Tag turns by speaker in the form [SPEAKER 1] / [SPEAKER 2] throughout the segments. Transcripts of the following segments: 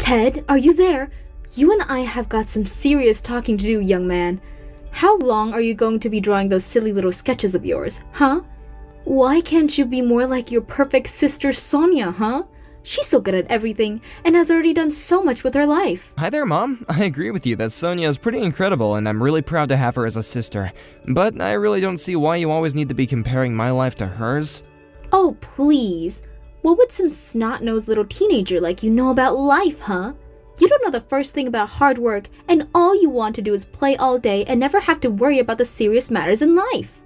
[SPEAKER 1] Ted, are you there? You and I have got some serious talking to do, young man. How long are you going to be drawing those silly little sketches of yours, huh? Why can't you be more like your perfect sister Sonia, huh? She's so good at everything, and has already done so much with her life.
[SPEAKER 2] Hi there, Mom. I agree with you that Sonia is pretty incredible, and I'm really proud to have her as a sister. But I really don't see why you always need to be comparing my life to hers.
[SPEAKER 1] Oh, please. What would some snot-nosed little teenager like you know about life, huh? You don't know the first thing about hard work, and all you want to do is play all day and never have to worry about the serious matters in life.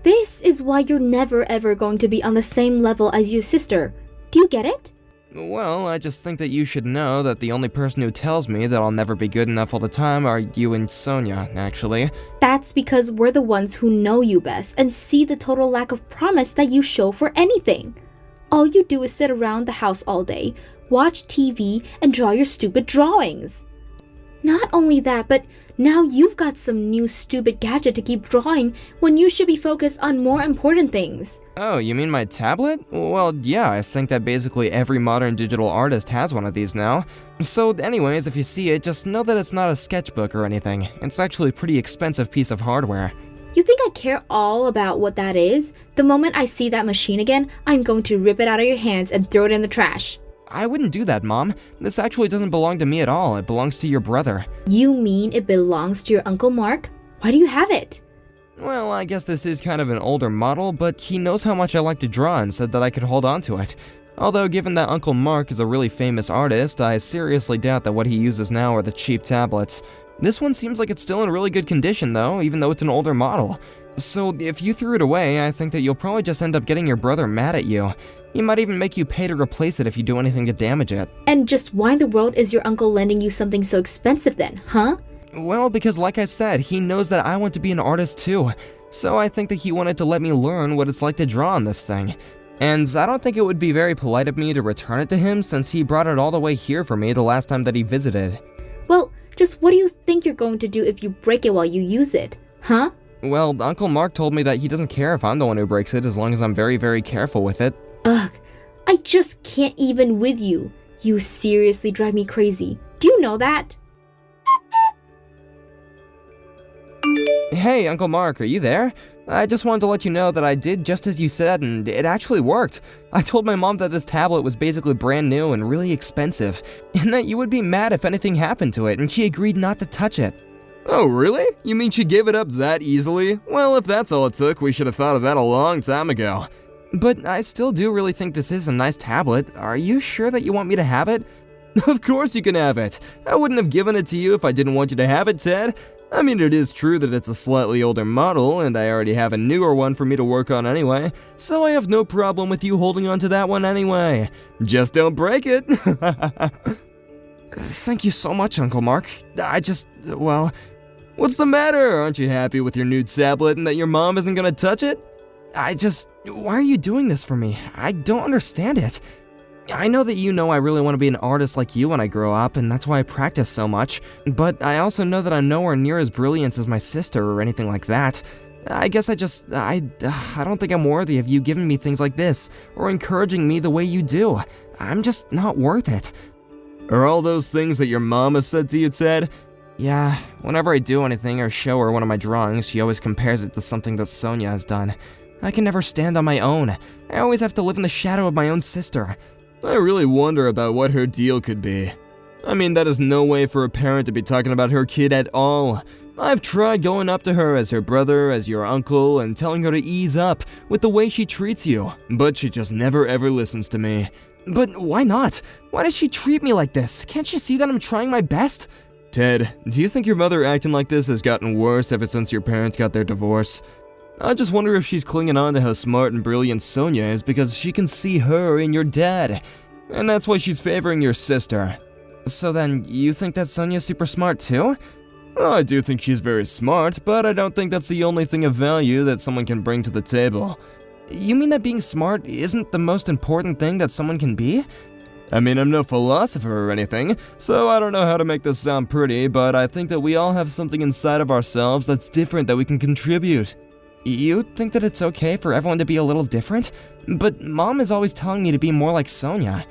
[SPEAKER 1] This is why you're never ever going to be on the same level as your sister. Do you get it?
[SPEAKER 2] Well, I just think that you should know that the only person who tells me that I'll never be good enough all the time are you and Sonia, actually.
[SPEAKER 1] That's because we're the ones who know you best and see the total lack of promise that you show for anything. All you do is sit around the house all day, watch TV, and draw your stupid drawings. Not only that, but now you've got some new stupid gadget to keep drawing when you should be focused on more important things.
[SPEAKER 2] Oh, you mean my tablet? Well, yeah, I think that basically every modern digital artist has one of these now. So anyways, if you see it, just know that it's not a sketchbook or anything. It's actually a pretty expensive piece of hardware.
[SPEAKER 1] You think I care all about what that is? The moment I see that machine again, I'm going to rip it out of your hands and throw it in the trash.
[SPEAKER 2] I wouldn't do that, Mom. This actually doesn't belong to me at all. It belongs to your brother.
[SPEAKER 1] You mean it belongs to your Uncle Mark? Why do you have it?
[SPEAKER 2] Well, I guess this is kind of an older model, but he knows how much I like to draw and said that I could hold on to it. Although, given that Uncle Mark is a really famous artist, I seriously doubt that what he uses now are the cheap tablets. This one seems like it's still in really good condition though, even though it's an older model. So if you threw it away, I think that you'll probably just end up getting your brother mad at you. He might even make you pay to replace it if you do anything to damage it.
[SPEAKER 1] And just why in the world is your uncle lending you something so expensive then, huh?
[SPEAKER 2] Well, because like I said, he knows that I want to be an artist too. So I think that he wanted to let me learn what it's like to draw on this thing. And I don't think it would be very polite of me to return it to him since he brought it all the way here for me the last time that he visited.
[SPEAKER 1] Well, just what do you think you're going to do if you break it while you use it, huh?
[SPEAKER 2] Well, Uncle Mark told me that he doesn't care if I'm the one who breaks it as long as I'm very, very careful with it.
[SPEAKER 1] Ugh, I just can't even with you. You seriously drive me crazy. Do you know that?
[SPEAKER 2] Hey, Uncle Mark, are you there? I just wanted to let you know that I did just as you said, and it actually worked. I told my mom that this tablet was basically brand new and really expensive, and that you would be mad if anything happened to it, and she agreed not to touch it. Oh, really? You mean she gave it up that easily? Well, if that's all it took, we should have thought of that a long time ago. But I still do really think this is a nice tablet. Are you sure that you want me to have it? Of course you can have it. I wouldn't have given it to you if I didn't want you to have it, Ted. I mean, it is true that it's a slightly older model, and I already have a newer one for me to work on anyway, so I have no problem with you holding on to that one anyway. Just don't break it. Thank you so much, Uncle Mark. Well, what's the matter? Aren't you happy with your new tablet and that your mom isn't gonna touch it? Why are you doing this for me? I don't understand it. I know that you know I really want to be an artist like you when I grow up, and that's why I practice so much, but I also know that I'm nowhere near as brilliant as my sister or anything like that. I guess I don't think I'm worthy of you giving me things like this, or encouraging me the way you do. I'm just not worth it. Are all those things that your mom has said to you, Ted? Yeah, whenever I do anything or show her one of my drawings, she always compares it to something that Sonia has done. I can never stand on my own. I always have to live in the shadow of my own sister. I really wonder about what her deal could be. I mean, that is no way for a parent to be talking about her kid at all. I've tried going up to her as her brother, as your uncle, and telling her to ease up with the way she treats you, but she just never ever listens to me. But why not? Why does she treat me like this? Can't she see that I'm trying my best? Ted, do you think your mother acting like this has gotten worse ever since your parents got their divorce? I just wonder if she's clinging on to how smart and brilliant Sonia is because she can see her in your dad. And that's why she's favoring your sister. So then, you think that Sonia's super smart too? Well, I do think she's very smart, but I don't think that's the only thing of value that someone can bring to the table. You mean that being smart isn't the most important thing that someone can be? I mean, I'm no philosopher or anything, so I don't know how to make this sound pretty, but I think that we all have something inside of ourselves that's different that we can contribute. You think that it's okay for everyone to be a little different? But Mom is always telling me to be more like Sonia.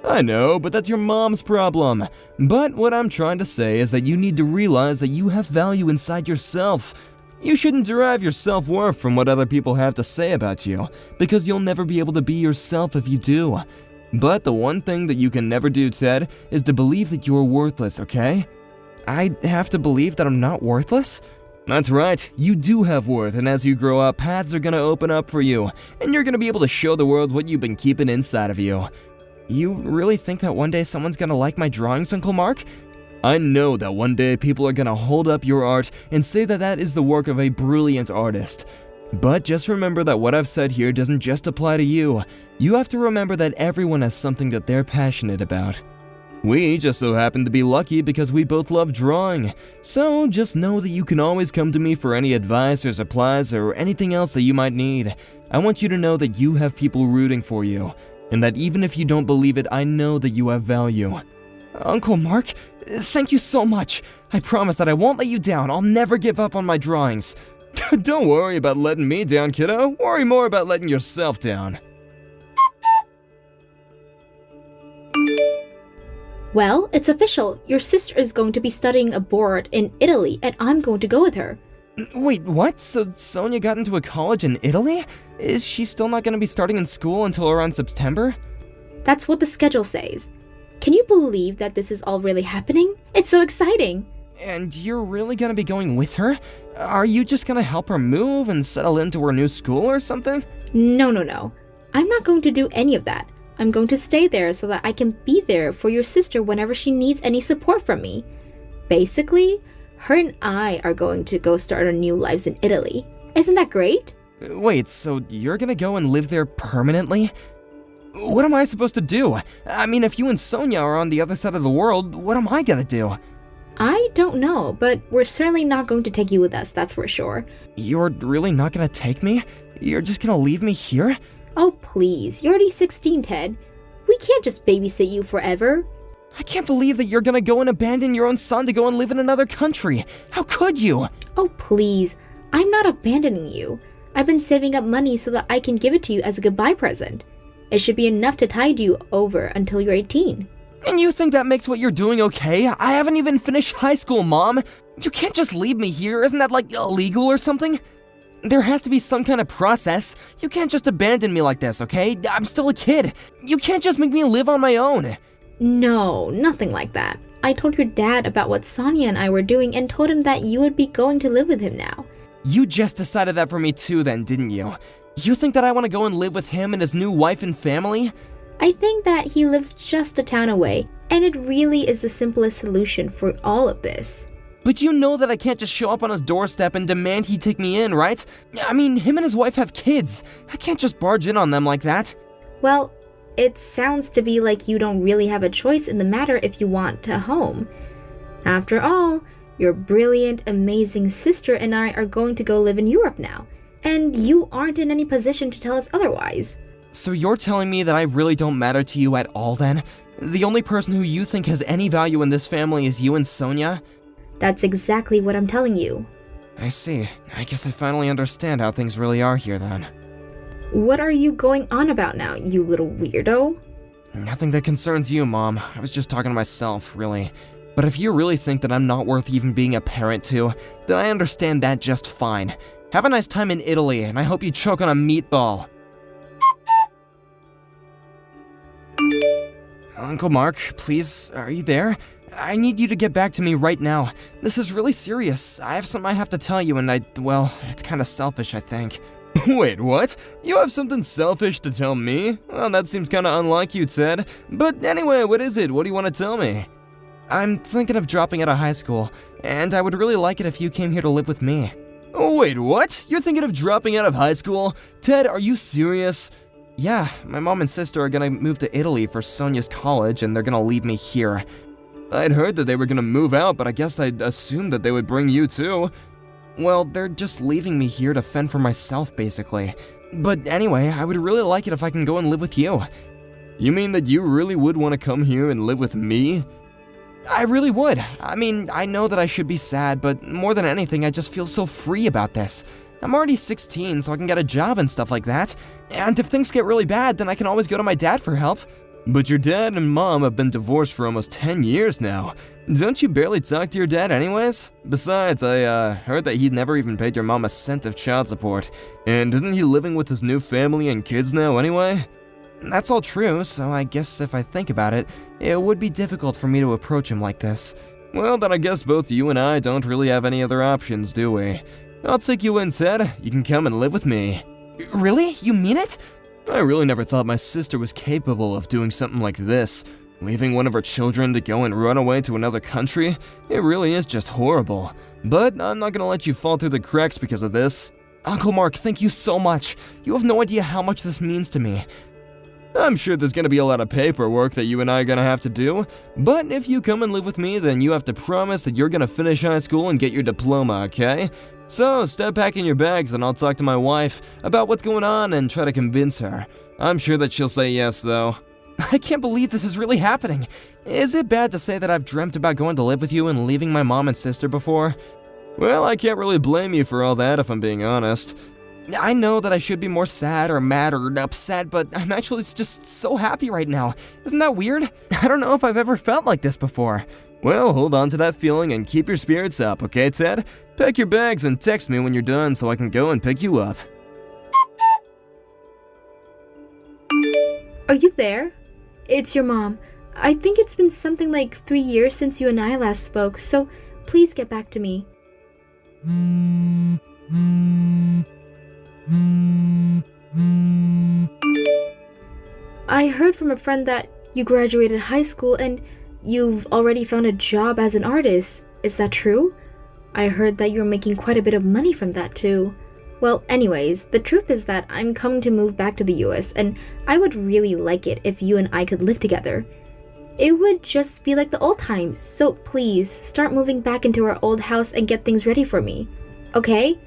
[SPEAKER 2] I know, but that's your mom's problem. But what I'm trying to say is that you need to realize that you have value inside yourself. You shouldn't derive your self-worth from what other people have to say about you, because you'll never be able to be yourself if you do. But the one thing that you can never do, Ted, is to believe that you're worthless, okay? I have to believe that I'm not worthless? That's right, you do have worth, and as you grow up, paths are gonna open up for you, and you're gonna be able to show the world what you've been keeping inside of you. You really think that one day someone's gonna like my drawings, Uncle Mark? I know that one day people are gonna hold up your art and say that that is the work of a brilliant artist. But just remember that what I've said here doesn't just apply to you. You have to remember that everyone has something that they're passionate about. We just so happen to be lucky because we both love drawing. So just know that you can always come to me for any advice or supplies or anything else that you might need. I want you to know that you have people rooting for you, and that even if you don't believe it, I know that you have value. Uncle Mark, thank you so much. I promise that I won't let you down. I'll never give up on my drawings. Don't worry about letting me down, kiddo. Worry more about letting yourself down.
[SPEAKER 1] Well, it's official. Your sister is going to be studying abroad in Italy, and I'm going to go with her.
[SPEAKER 2] Wait, what? So Sonia got into a college in Italy? Is she still not going to be starting in school until around September?
[SPEAKER 1] That's what the schedule says. Can you believe that this is all really happening? It's so exciting!
[SPEAKER 2] And you're really gonna be going with her? Are you just gonna help her move and settle into her new school or something?
[SPEAKER 1] No. I'm not going to do any of that. I'm going to stay there so that I can be there for your sister whenever she needs any support from me. Basically, her and I are going to go start our new lives in Italy. Isn't that great?
[SPEAKER 2] Wait, so you're gonna go and live there permanently? What am I supposed to do? I mean, if you and Sonia are on the other side of the world, what am I gonna do?
[SPEAKER 1] I don't know, but we're certainly not going to take you with us, that's for sure.
[SPEAKER 2] You're really not gonna take me? You're just gonna leave me here?
[SPEAKER 1] Oh please, you're already 16, Ted. We can't just babysit you forever.
[SPEAKER 2] I can't believe that you're gonna go and abandon your own son to go and live in another country. How could you?
[SPEAKER 1] Oh please, I'm not abandoning you. I've been saving up money so that I can give it to you as a goodbye present. It should be enough to tide you over until you're 18.
[SPEAKER 2] And you think that makes what you're doing okay? I haven't even finished high school, Mom. You can't just leave me here. Isn't that, like, illegal or something? There has to be some kind of process. You can't just abandon me like this, okay? I'm still a kid. You can't just make me live on my own.
[SPEAKER 1] No, nothing like that. I told your dad about what Sonia and I were doing and told him that you would be going to live with him now.
[SPEAKER 2] You just decided that for me too then, didn't you? You think that I want to go and live with him and his new wife and family?
[SPEAKER 1] I think that he lives just a town away, and it really is the simplest solution for all of this.
[SPEAKER 2] But you know that I can't just show up on his doorstep and demand he take me in, right? I mean, him and his wife have kids. I can't just barge in on them like that.
[SPEAKER 1] Well, it sounds to be like you don't really have a choice in the matter if you want a home. After all, your brilliant, amazing sister and I are going to go live in Europe now, and you aren't in any position to tell us otherwise.
[SPEAKER 2] So you're telling me that I really don't matter to you at all then? The only person who you think has any value in this family is you and Sonia?
[SPEAKER 1] That's exactly what I'm telling you.
[SPEAKER 2] I see. I guess I finally understand how things really are here then.
[SPEAKER 1] What are you going on about now, you little weirdo?
[SPEAKER 2] Nothing that concerns you, Mom. I was just talking to myself, really. But if you really think that I'm not worth even being a parent to, then I understand that just fine. Have a nice time in Italy, and I hope you choke on a meatball. Uncle Mark, please, are you there? I need you to get back to me right now. This is really serious. I have something I have to tell you, and well, it's kind of selfish, I think. Wait, what? You have something selfish to tell me? Well, that seems kind of unlike you, Ted. But anyway, what is it? What do you want to tell me? I'm thinking of dropping out of high school, and I would really like it if you came here to live with me. Wait, what? You're thinking of dropping out of high school? Ted, are you serious? Yeah, my mom and sister are gonna move to Italy for Sonia's college, and they're gonna leave me here. I'd heard that they were gonna move out, but I guess I'd assumed that they would bring you too. Well, they're just leaving me here to fend for myself, basically. But anyway, I would really like it if I can go and live with you. You mean that you really would want to come here and live with me? I really would. I mean, I know that I should be sad, but more than anything, I just feel so free about this. I'm already 16, so I can get a job and stuff like that. And if things get really bad, then I can always go to my dad for help. But your dad and mom have been divorced for almost 10 years now. Don't you barely talk to your dad anyways? Besides, I heard that he'd never even paid your mom a cent of child support. And isn't he living with his new family and kids now anyway? That's all true, so I guess if I think about it, it would be difficult for me to approach him like this. Well, then I guess both you and I don't really have any other options, do we? I'll take you in, Ted. You can come and live with me.
[SPEAKER 3] Really? You mean it?
[SPEAKER 2] I really never thought my sister was capable of doing something like this. Leaving one of her children to go and run away to another country? It really is just horrible. But I'm not gonna let you fall through the cracks because of this.
[SPEAKER 3] Uncle Mark, thank you so much. You have no idea how much this means to me.
[SPEAKER 2] I'm sure there's gonna be a lot of paperwork that you and I are gonna have to do, but if you come and live with me, then you have to promise that you're gonna finish high school and get your diploma, okay? So, start packing your bags and I'll talk to my wife about what's going on and try to convince her. I'm sure that she'll say yes, though.
[SPEAKER 3] I can't believe this is really happening. Is it bad to say that I've dreamt about going to live with you and leaving my mom and sister before?
[SPEAKER 2] Well, I can't really blame you for all that if I'm being honest.
[SPEAKER 3] I know that I should be more sad or mad or upset, but I'm actually just so happy right now. Isn't that weird? I don't know if I've ever felt like this before.
[SPEAKER 2] Well, hold on to that feeling and keep your spirits up, okay, Ted? Pack your bags and text me when you're done so I can go and pick you up.
[SPEAKER 1] Are you there? It's your mom. I think it's been something like 3 years since you and I last spoke, so please get back to me. I heard from a friend that you graduated high school and you've already found a job as an artist. Is that true? I heard that you're making quite a bit of money from that too. Well, anyways, the truth is that I'm coming to move back to the US and I would really like it if you and I could live together. It would just be like the old times, so please start moving back into our old house and get things ready for me. Okay?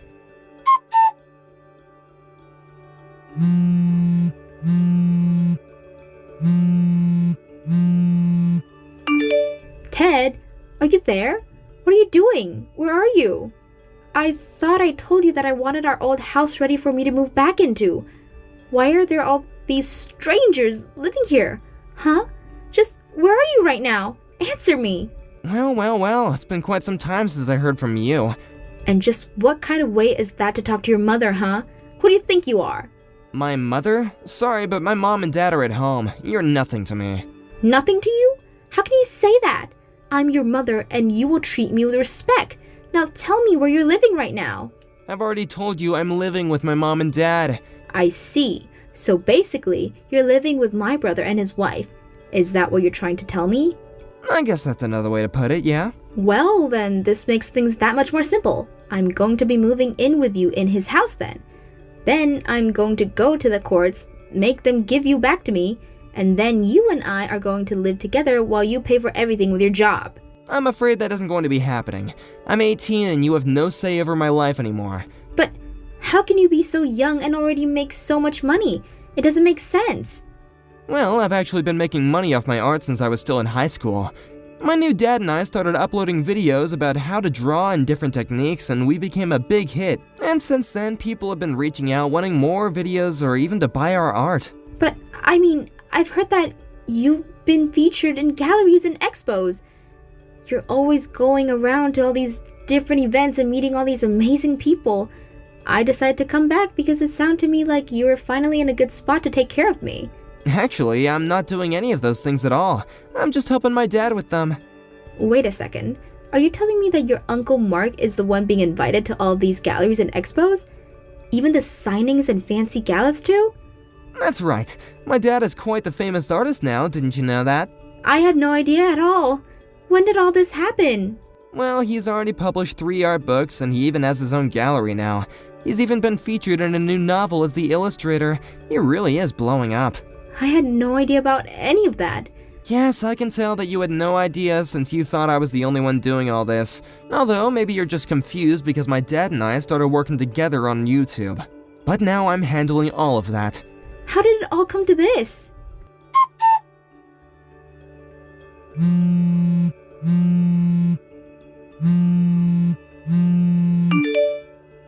[SPEAKER 1] Ted, are you there? What are you doing? Where are you? I thought I told you that I wanted our old house ready for me to move back into. Why are there all these strangers living here? Huh? Just where are you right now? Answer me.
[SPEAKER 3] Well, it's been quite some time since I heard from you.
[SPEAKER 1] And just what kind of way is that to talk to your mother, huh? Who do you think you are?
[SPEAKER 3] My mother? Sorry, but my mom and dad are at home. You're nothing to me.
[SPEAKER 1] Nothing to you? How can you say that? I'm your mother and you will treat me with respect. Now tell me where you're living right now.
[SPEAKER 3] I've already told you I'm living with my mom and dad.
[SPEAKER 1] I see. So basically, you're living with my brother and his wife. Is that what you're trying to tell me?
[SPEAKER 3] I guess that's another way to put it, yeah.
[SPEAKER 1] Well, then this makes things that much more simple. I'm going to be moving in with you in his house then. Then I'm going to go to the courts, make them give you back to me, and then you and I are going to live together while you pay for everything with your job.
[SPEAKER 3] I'm afraid that isn't going to be happening. I'm 18 and you have no say over my life anymore.
[SPEAKER 1] But how can you be so young and already make so much money? It doesn't make sense.
[SPEAKER 3] Well, I've actually been making money off my art since I was still in high school. My new dad and I started uploading videos about how to draw and different techniques, and we became a big hit. And since then, people have been reaching out wanting more videos or even to buy our art.
[SPEAKER 1] But, I mean, I've heard that you've been featured in galleries and expos. You're always going around to all these different events and meeting all these amazing people. I decided to come back because it sounded to me like you were finally in a good spot to take care of me.
[SPEAKER 3] Actually, I'm not doing any of those things at all. I'm just helping my dad with them.
[SPEAKER 1] Wait a second. Are you telling me that your Uncle Mark is the one being invited to all these galleries and expos? Even the signings and fancy galas too?
[SPEAKER 3] That's right. My dad is quite the famous artist now, didn't you know that?
[SPEAKER 1] I had no idea at all. When did all this happen?
[SPEAKER 3] Well, he's already published 3 art books and he even has his own gallery now. He's even been featured in a new novel as the illustrator. He really is blowing up.
[SPEAKER 1] I had no idea about any of that.
[SPEAKER 3] Yes, I can tell that you had no idea since you thought I was the only one doing all this. Although, maybe you're just confused because my dad and I started working together on YouTube. But now I'm handling all of that.
[SPEAKER 1] How did it all come to this?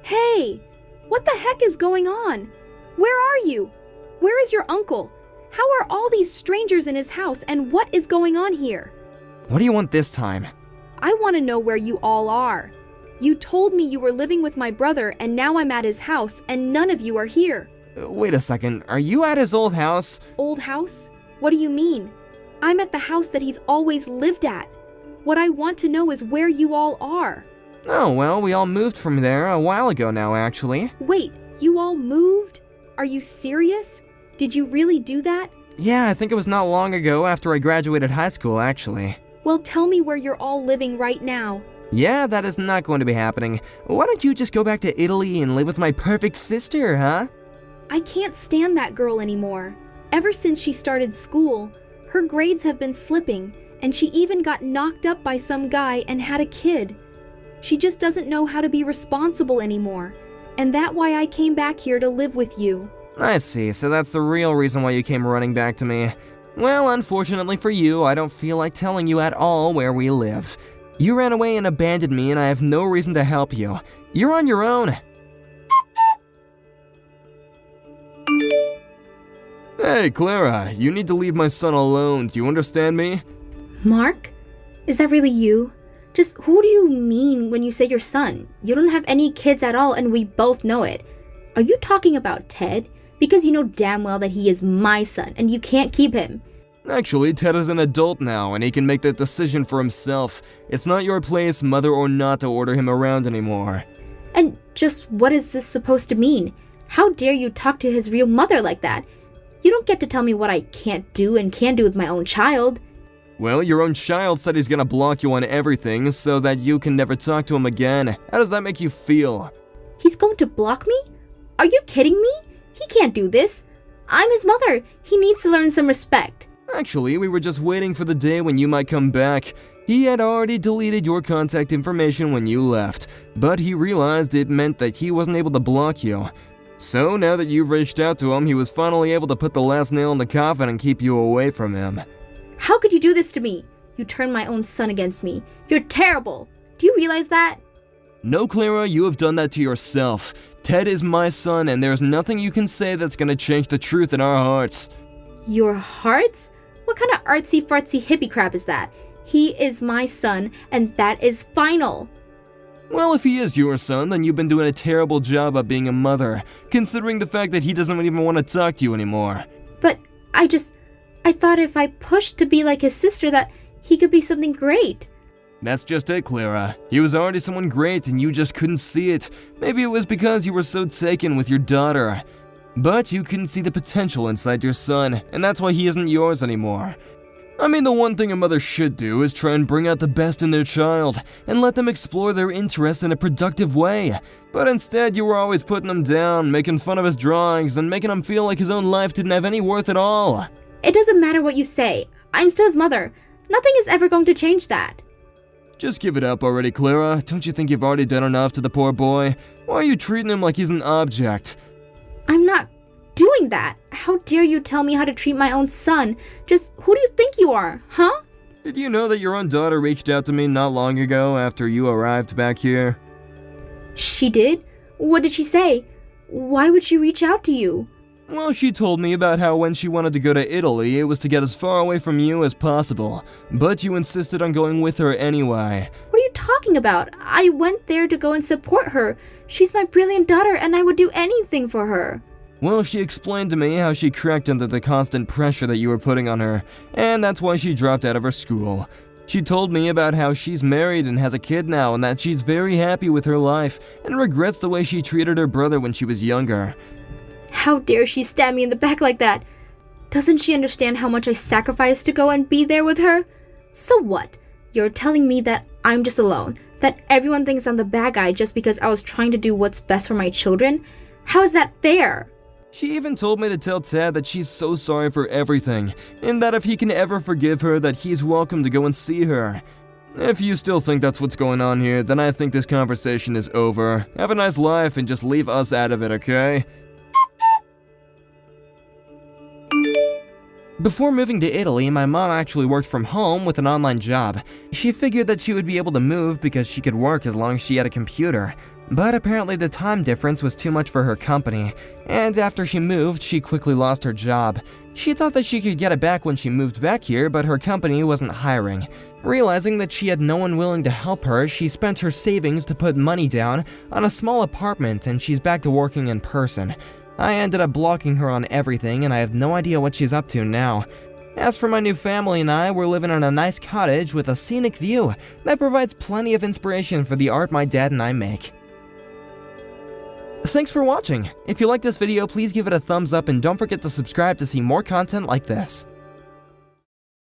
[SPEAKER 1] Hey! What the heck is going on? Where are you? Where is your uncle? How are all these strangers in his house, and what is going on here?
[SPEAKER 3] What do you want this time?
[SPEAKER 1] I want to know where you all are. You told me you were living with my brother, and now I'm at his house, and none of you are here.
[SPEAKER 3] Wait a second, are you at his old house?
[SPEAKER 1] Old house? What do you mean? I'm at the house that he's always lived at. What I want to know is where you all are.
[SPEAKER 3] Oh, well, we all moved from there a while ago now, actually.
[SPEAKER 1] Wait, you all moved? Are you serious? Did you really do that?
[SPEAKER 3] Yeah, I think it was not long ago after I graduated high school, actually.
[SPEAKER 1] Well, tell me where you're all living right now.
[SPEAKER 3] Yeah, that is not going to be happening. Why don't you just go back to Italy and live with my perfect sister, huh?
[SPEAKER 1] I can't stand that girl anymore. Ever since she started school, her grades have been slipping, and she even got knocked up by some guy and had a kid. She just doesn't know how to be responsible anymore, and that's why I came back here to live with you.
[SPEAKER 3] I see, so that's the real reason why you came running back to me. Well, unfortunately for you, I don't feel like telling you at all where we live. You ran away and abandoned me, and I have no reason to help you. You're on your own.
[SPEAKER 2] Hey, Clara, you need to leave my son alone. Do you understand me?
[SPEAKER 1] Mark? Is that really you? Just who do you mean when you say your son? You don't have any kids at all, and we both know it. Are you talking about Ted? Because you know damn well that he is my son, and you can't keep him.
[SPEAKER 2] Actually, Ted is an adult now, and he can make that decision for himself. It's not your place, mother or not, to order him around anymore.
[SPEAKER 1] And just what is this supposed to mean? How dare you talk to his real mother like that? You don't get to tell me what I can't do and can do with my own child.
[SPEAKER 2] Well, your own child said he's gonna block you on everything so that you can never talk to him again. How does that make you feel?
[SPEAKER 1] He's going to block me? Are you kidding me? He can't do this. I'm his mother. He needs to learn some respect.
[SPEAKER 2] Actually, we were just waiting for the day when you might come back. He had already deleted your contact information when you left, but he realized it meant that he wasn't able to block you. So now that you've reached out to him, he was finally able to put the last nail in the coffin and keep you away from him.
[SPEAKER 1] How could you do this to me? You turned my own son against me. You're terrible. Do you realize that?
[SPEAKER 2] No, Clara, you have done that to yourself. Ted is my son, and there's nothing you can say that's gonna change the truth in our hearts.
[SPEAKER 1] Your hearts? What kind of artsy-fartsy hippie crap is that? He is my son, and that is final.
[SPEAKER 2] Well, if he is your son, then you've been doing a terrible job of being a mother, considering the fact that he doesn't even want to talk to you anymore.
[SPEAKER 1] But I thought if I pushed to be like his sister that he could be something great.
[SPEAKER 2] That's just it, Clara. He was already someone great and you just couldn't see it. Maybe it was because you were so taken with your daughter. But you couldn't see the potential inside your son, and that's why he isn't yours anymore. I mean, the one thing a mother should do is try and bring out the best in their child, and let them explore their interests in a productive way. But instead, you were always putting him down, making fun of his drawings, and making him feel like his own life didn't have any worth at all.
[SPEAKER 1] It doesn't matter what you say. I'm still his mother. Nothing is ever going to change that.
[SPEAKER 2] Just give it up already, Clara. Don't you think you've already done enough to the poor boy? Why are you treating him like he's an object?
[SPEAKER 1] I'm not doing that. How dare you tell me how to treat my own son? Just who do you think you are, huh?
[SPEAKER 2] Did you know that your own daughter reached out to me not long ago after you arrived back here?
[SPEAKER 1] She did? What did she say? Why would she reach out to you?
[SPEAKER 2] Well, she told me about how when she wanted to go to Italy, it was to get as far away from you as possible. But you insisted on going with her anyway.
[SPEAKER 1] What are you talking about? I went there to go and support her. She's my brilliant daughter, and I would do anything for her.
[SPEAKER 2] Well, she explained to me how she cracked under the constant pressure that you were putting on her, and that's why she dropped out of her school. She told me about how she's married and has a kid now, and that she's very happy with her life, and regrets the way she treated her brother when she was younger.
[SPEAKER 1] How dare she stab me in the back like that? Doesn't she understand how much I sacrificed to go and be there with her? So what? You're telling me that I'm just alone, that everyone thinks I'm the bad guy just because I was trying to do what's best for my children? How is that fair?
[SPEAKER 2] She even told me to tell Ted that she's so sorry for everything, and that if he can ever forgive her, that he's welcome to go and see her. If you still think that's what's going on here, then I think this conversation is over. Have a nice life and just leave us out of it, okay?
[SPEAKER 3] Before moving to Italy, my mom actually worked from home with an online job. She figured that she would be able to move because she could work as long as she had a computer. But apparently the time difference was too much for her company, and after she moved, she quickly lost her job. She thought that she could get it back when she moved back here, but her company wasn't hiring. Realizing that she had no one willing to help her, she spent her savings to put money down on a small apartment, and she's back to working in person. I ended up blocking her on everything, and I have no idea what she's up to now. As for my new family and I, we're living in a nice cottage with a scenic view that provides plenty of inspiration for the art my dad and I make. Thanks for watching. If you like this video, please give it a thumbs up and don't forget to subscribe to see more content like this.